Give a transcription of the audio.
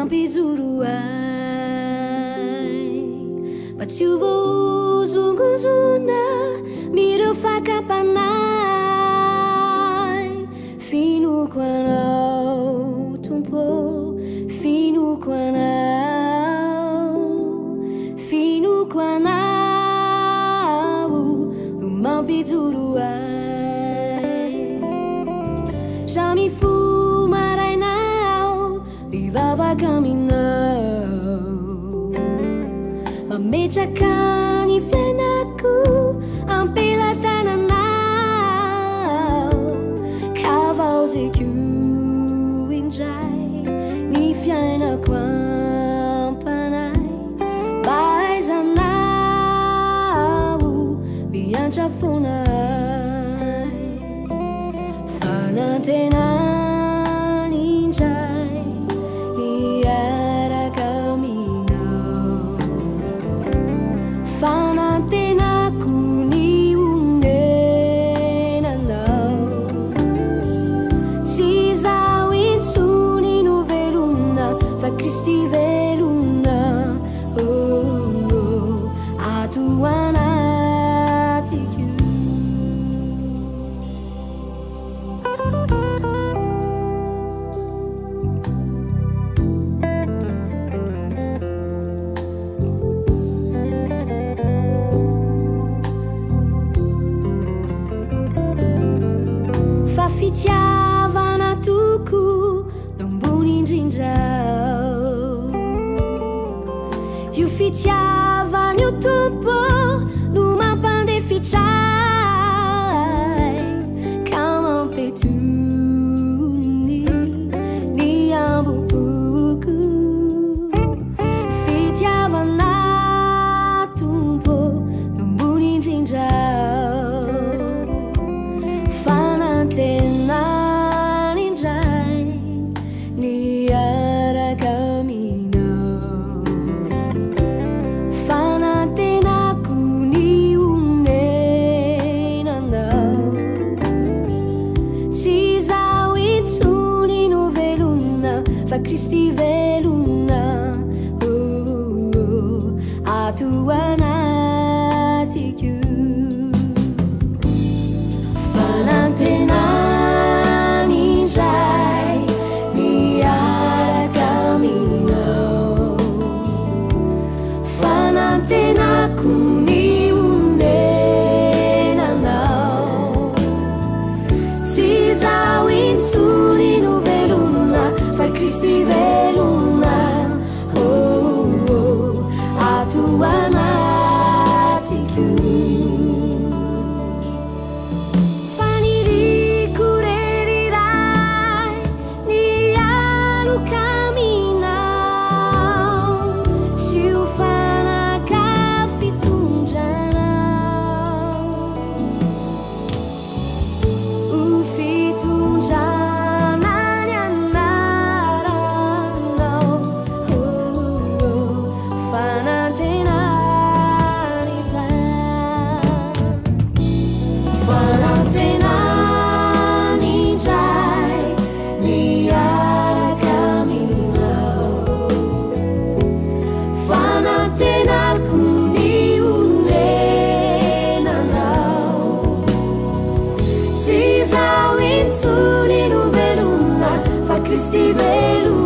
mampijoro ay mba tsy ho voazongozona mireo fakapanay finoko anao tompo finoko anao no mampijoro ay jamais fo marainao mivavaka aminao mametraka ny fiainako ampelantananao kavao zay ko indray ny fiainako ampanay mba aizanao miantra fonay fanantenany indray miaraka aminao fanantenako ny onenanao tsy zaho intsony no velona fa Kristy velona ato anatiko fa fitiavana toko nombony indrindrao io fitiavany o tompo no mampandefitrай ka mampetony ny ambopoko fitiavana tompo nombony indrindrao fanantenany indray niaraka aminao fanantenako ny onenanao tsy zaho intsony no velona fa Kristy velona ato anatiko fanantenany indray miaraka aminao fanantenako ny onenanao tsy zaho intsony no velona fa Kristy velona ato anatiko Kristy veluna